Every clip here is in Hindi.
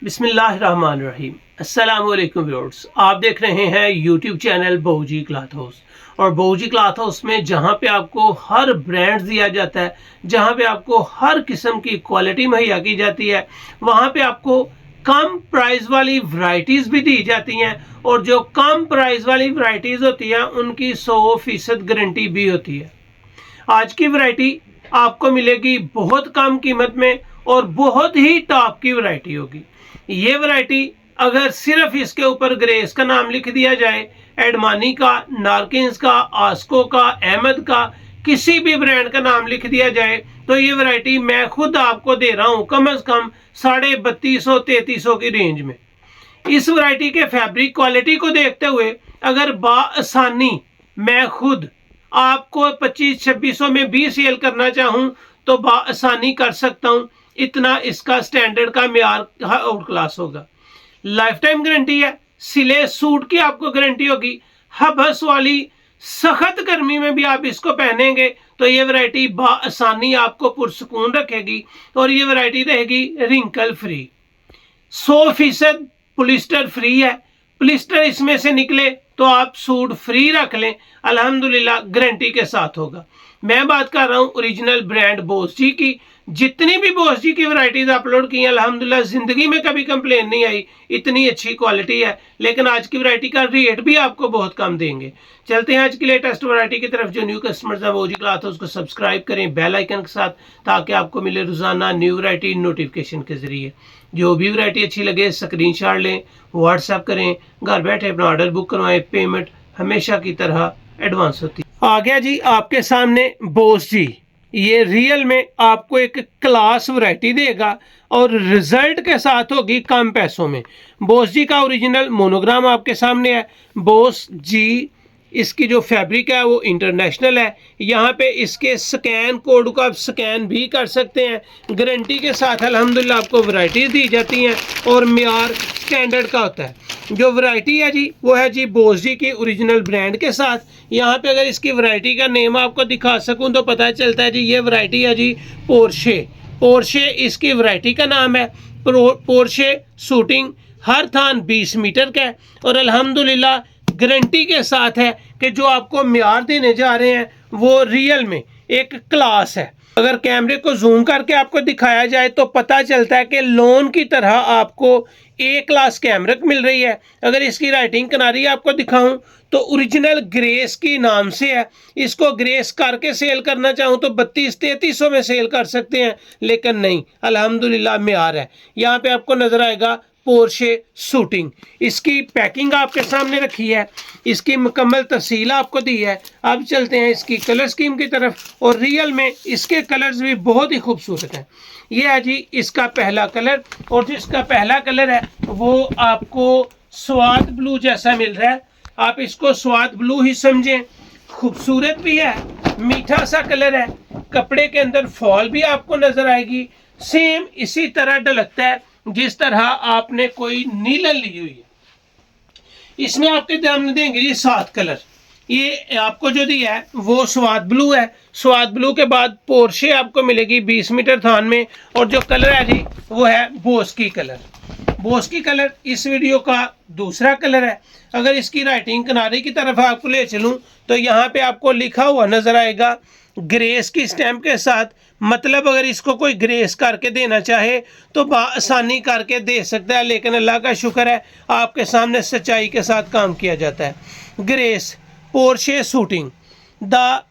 बिस्मिल्लाहिर्रहमानिर्रहीम। अस्सलाम वालेकुम व्यूअर्स, आप देख रहे हैं यूट्यूब चैनल बहूजी क्लॉथ हाउस। और बहूजी क्लॉथ हाउस में जहां पे आपको हर ब्रांड दिया जाता है, जहां पे आपको हर किस्म की क्वालिटी मुहैया की जाती है, वहां पे आपको कम प्राइस वाली वैरायटीज़ भी दी जाती हैं। और जो कम प्राइस वाली वैरायटीज़ होती हैं उनकी 100% गारंटी भी होती है। आज की वैरायटी आपको मिलेगी बहुत कम कीमत में और बहुत ही टॉप की वैरायटी होगी। ये वैरायटी अगर सिर्फ इसके ऊपर ग्रेस का नाम लिख दिया जाए, एडमानी का, नारकिन्स का, आस्को का, अहमद का, किसी भी ब्रांड का नाम लिख दिया जाए, तो ये वैरायटी मैं खुद आपको दे रहा हूँ कम से कम 3250-3300 की रेंज में। इस वैरायटी के फैब्रिक क्वालिटी को देखते हुए अगर बाआसानी मैं खुद आपको 2500-2600 में भी सेल करना चाहूँ तो बाआसानी कर सकता हूँ। इतना इसका स्टैंडर्ड का मेयार आउट क्लास होगा। लाइफ टाइम गारंटी है। सिले सूट की आपको गारंटी होगी। हबस वाली सख्त गर्मी में भी आप इसको पहनेंगे तो ये वैरायटी बाआसानी आपको पुरसुकून रखेगी। और ये वैरायटी रहेगी रिंकल फ्री, 100% पॉलिस्टर फ्री है। पॉलिस्टर इसमें से निकले तो आप सूट फ्री रख लें, अल्हम्दुलिल्लाह गारंटी के साथ होगा। मैं बात कर रहा हूँ ओरिजिनल ब्रांड बोस जी की। जितनी भी बोस जी की वैरायटीज अपलोड की हैं अल्हम्दुलिल्लाह जिंदगी में कभी कंप्लेन नहीं आई, इतनी अच्छी क्वालिटी है। लेकिन आज की वैरायटी का रेट भी आपको बहुत कम देंगे। चलते हैं आज की लेटेस्ट वैरायटी की तरफ। जो न्यू कस्टमर्स हैं बहूजी क्लॉथ हाउस को सब्सक्राइब करें बेल आइकन के साथ, ताकि आपको मिले रोजाना न्यू वैरायटी नोटिफिकेशन के जरिए। जो भी वैरायटी अच्छी लगे स्क्रीनशॉट लें, व्हाट्सएप करें, घर बैठे अपना ऑर्डर बुक करवाएं। पेमेंट हमेशा की तरह एडवांस होती है। आ गया जी आपके सामने बोस जी। ये रियल में आपको एक क्लास वैरायटी देगा और रिजल्ट के साथ होगी कम पैसों में। बोस जी का ओरिजिनल मोनोग्राम आपके सामने है। बोस जी इसकी जो फैब्रिक है वो इंटरनेशनल है। यहाँ पे इसके स्कैन कोड को आप स्कैन भी कर सकते हैं। गारंटी के साथ अल्हम्दुलिल्लाह आपको वैरायटीज़ दी जाती हैं और मेयार स्टैंडर्ड का होता है। जो वैरायटी है जी वो है जी बोस जी की ओरिजिनल ब्रांड के साथ। यहाँ पे अगर इसकी वैरायटी का नेम आपको दिखा सकूँ तो पता चलता है जी ये वैरायटी है जी पोर्शे। पोर्शे इसकी वैरायटी का नाम है। पोर्शे शूटिंग हर थान 20 मीटर का है और अल्हम्दुलिल्लाह गारंटी के साथ है कि जो आपको मेयार देने जा रहे हैं वो रियल में एक क्लास है। अगर कैमरे को जूम करके आपको दिखाया जाए तो पता चलता है कि लोन की तरह आपको ए क्लास कैमरक मिल रही है। अगर इसकी राइटिंग किनारी आपको दिखाऊं तो ओरिजिनल ग्रेस की नाम से है। इसको ग्रेस करके सेल करना चाहूँ तो 3200-3300 में सेल कर सकते हैं, लेकिन नहीं, अल्हम्दुलिल्लाह मेयार है। यहाँ पे आपको नजर आएगा पोर्शे शूटिंग। इसकी पैकिंग आपके सामने रखी है, इसकी मुकम्मल तफसील आपको दी है। अब चलते हैं इसकी कलर स्कीम की तरफ। और रियल में इसके कलर्स भी बहुत ही खूबसूरत हैं। ये है जी इसका पहला कलर, और जिसका पहला कलर है वो आपको स्वाद ब्लू जैसा मिल रहा है। आप इसको स्वाद ब्लू ही समझें। खूबसूरत भी है, मीठा सा कलर है। कपड़े के अंदर फॉल भी आपको नजर आएगी। सेम इसी तरह ढलकता है जिस तरह आपने कोई नीलन ली हुई है। इसमें आपके ध्यान देंगे जी 7 कलर। ये आपको जो दिया है वो स्वाद ब्लू है। स्वाद ब्लू के बाद पोर्शे आपको मिलेगी 20 मीटर थान में। और जो कलर है जी वो है बोस की कलर। बोस की कलर इस वीडियो का दूसरा कलर है। अगर इसकी राइटिंग किनारे की तरफ आपको ले चलूँ तो यहाँ पे आपको लिखा हुआ नजर आएगा ग्रेस की स्टैंप के साथ। मतलब अगर इसको कोई ग्रेस करके देना चाहे तो आसानी करके दे सकता है, लेकिन अल्लाह का शुक्र है आपके सामने सच्चाई के साथ काम किया जाता है। Grace Porsche shooting the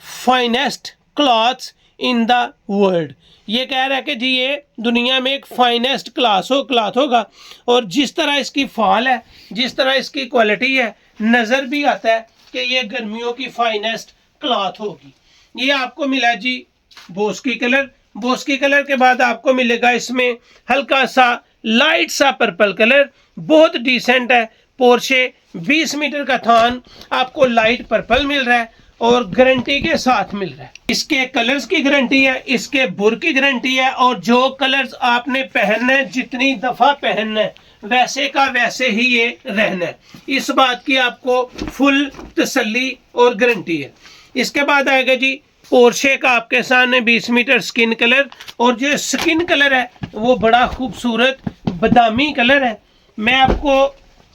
finest clothes in the world. ये कह रहा है कि जी ये दुनिया में एक फाइनेस्ट क्लॉथ होगा। और जिस तरह इसकी फॉल है, जिस तरह इसकी क्वालिटी है, नज़र भी आता है कि ये गर्मियों की फाइनेस्ट क्लॉथ होगी। ये आपको मिला जी बोस की कलर। बोस की कलर के बाद आपको मिलेगा इसमें हल्का सा लाइट सा पर्पल कलर, बहुत डिसेंट है। पोर्शे 20 मीटर का थान आपको लाइट पर्पल मिल रहा है और गारंटी के साथ मिल रहा है। इसके कलर्स की गारंटी है, इसके बुर की गारंटी है। और जो कलर्स आपने पहनना है, जितनी दफ़ा पहनना है, वैसे का वैसे ही ये रहना है। इस बात की आपको फुल तसल्ली और गारंटी है। इसके बाद आएगा जी पोर्शे का आपके सामने 20 मीटर स्किन कलर। और जो स्किन कलर है वो बड़ा खूबसूरत बादामी कलर है। मैं आपको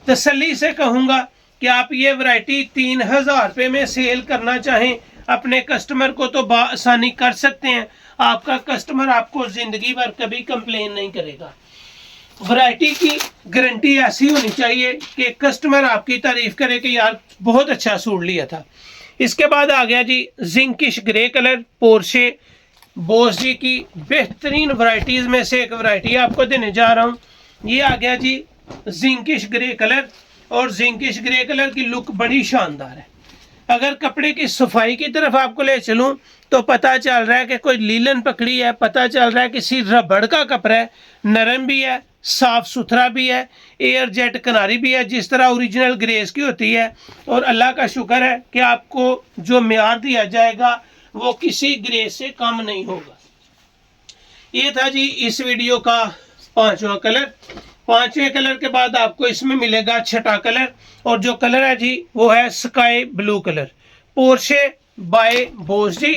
तसल्ली से कहूँगा कि आप ये वैरायटी 3000 रुपये में सेल करना चाहें अपने कस्टमर को तो आसानी कर सकते हैं। आपका कस्टमर आपको ज़िंदगी भर कभी कंप्लेन नहीं करेगा। वैरायटी की गारंटी ऐसी होनी चाहिए कि कस्टमर आपकी तारीफ करे कि यार बहुत अच्छा सूट लिया था। इसके बाद आ गया जी जिंकिश grey colour, Porsche Bose ji की बेहतरीन वैरायटीज़ में से एक वैरायटी आपको देने जा रहा हूँ। ये आ गया जी जिंकिश ग्रे कलर, और जिंकिश ग्रे कलर की लुक बड़ी शानदार है। अगर कपड़े की सफाई की तरफ आपको ले चलूँ तो पता चल रहा है कि कोई लीलन पकड़ी है, पता चल रहा है किसी रबड़ का कपड़ा है, नरम भी है, साफ़ सुथरा भी है, एयर जेट किनारी भी है जिस तरह ओरिजिनल ग्रेस की होती है। और अल्लाह का शुक्र है कि आपको जो म्यार दिया जाएगा वो किसी ग्रेस से कम नहीं होगा। ये था जी इस वीडियो का 5वां कलर। 5वें कलर के बाद आपको इसमें मिलेगा 6ठा कलर, और जो कलर है जी वो है स्काई ब्लू कलर। पोर्शे बाय बोस जी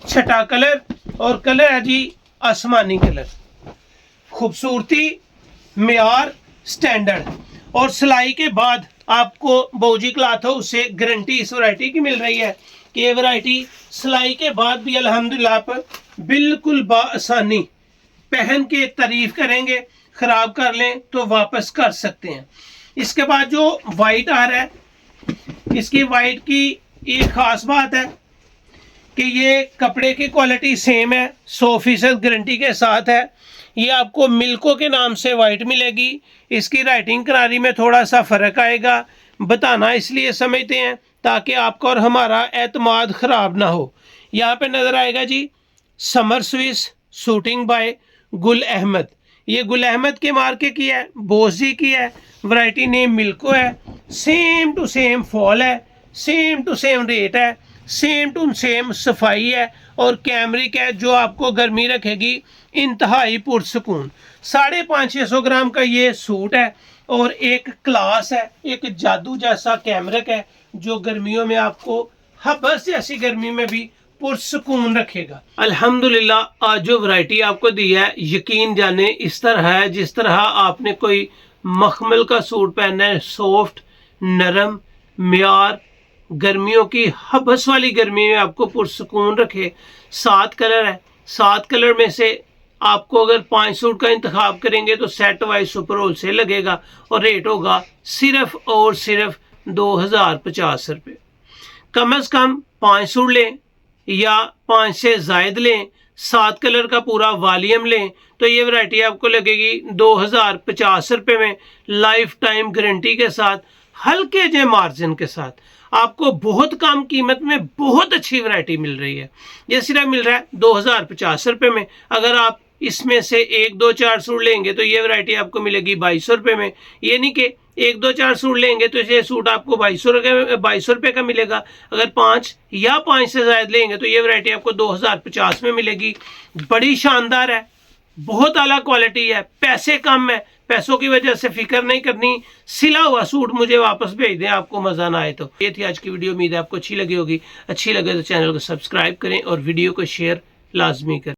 6ठा कलर, और कलर है जी आसमानी कलर। खूबसूरती, म्यार, स्टैंडर्ड और सिलाई के बाद आपको बौजी क्लॉथ हाउस से गारंटी इस वैरायटी की मिल रही है कि ये वैरायटी सिलाई के बाद भी अल्हम्दुलिल्लाह आप बिल्कुल बाआसानी पहन के तारीफ करेंगे, ख़राब कर लें तो वापस कर सकते हैं। इसके बाद जो वाइट आ रहा है, इसकी वाइट की एक ख़ास बात है कि ये कपड़े की क्वालिटी सेम है, 100% गारंटी के साथ है। ये आपको मिल्को के नाम से वाइट मिलेगी। इसकी राइटिंग करारी में थोड़ा सा फ़र्क आएगा, बताना इसलिए समझते हैं ताकि आपका और हमारा एतमाद ख़राब ना हो। यहाँ पे नज़र आएगा जी summer Swiss shooting bye Gul Ahmed. ये गुल अहमद के मार्के की है, बोस जी की है, वैरायटी नेम मिल्को है। सेम टू सेम फॉल है, सेम टू सेम रेट है, सेम टू सेम सफाई है और कैमरिक है जो आपको गर्मी रखेगी इंतहाई पुरसकून। 550-600 ग्राम का ये सूट है और एक क्लास है, एक जादू जैसा कैमरिक है जो गर्मियों में आपको हबस जैसी गर्मी में भी पुरसकून रखेगा। अल्हम्दुलिल्लाह आज जो वैरायटी आपको दी है यकीन जाने इस तरह है जिस तरह आपने कोई मखमल का सूट पहनना है, सॉफ्ट, नरम, म्यार, गर्मियों की हबस वाली गर्मी में आपको पुरसकून रखे। 7 कलर है, 7 कलर में से आपको अगर 5 सूट का इंतखाब करेंगे तो सेट वाइज सुपर होलसेल लगेगा और रेट होगा सिर्फ और सिर्फ 2050 रुपये। कम से कम 5 सूट लें या 5 से ज़ायद लें, 7 कलर का पूरा वॉल्यूम लें तो ये वैरायटी आपको लगेगी 2050 रुपये में, लाइफ टाइम गारंटी के साथ, हल्के जे मार्जिन के साथ। आपको बहुत कम कीमत में बहुत अच्छी वैरायटी मिल रही है। ये सिर्फ मिल रहा है 2050 रुपये में। अगर आप इसमें से 1, 2, 4 सूट लेंगे तो ये वैरायटी आपको मिलेगी 2200 रुपये में। ये नहीं कि 1, 2, 4 सूट लेंगे तो ये सूट आपको 2200 रुपये का मिलेगा। अगर 5 या 5 से ज़्यादा लेंगे तो ये वैरायटी आपको 2050 में मिलेगी। बड़ी शानदार है, बहुत आला क्वालिटी है, पैसे कम है, पैसों की वजह से फिक्र नहीं करनी। सिला हुआ सूट मुझे वापस भेज दें आपको मज़ा ना आए तो। ये थी आज की वीडियो, उम्मीद है आपको अच्छी लगी होगी। अच्छी लगे तो चैनल को सब्सक्राइब करें और वीडियो को शेयर लाजमी करें।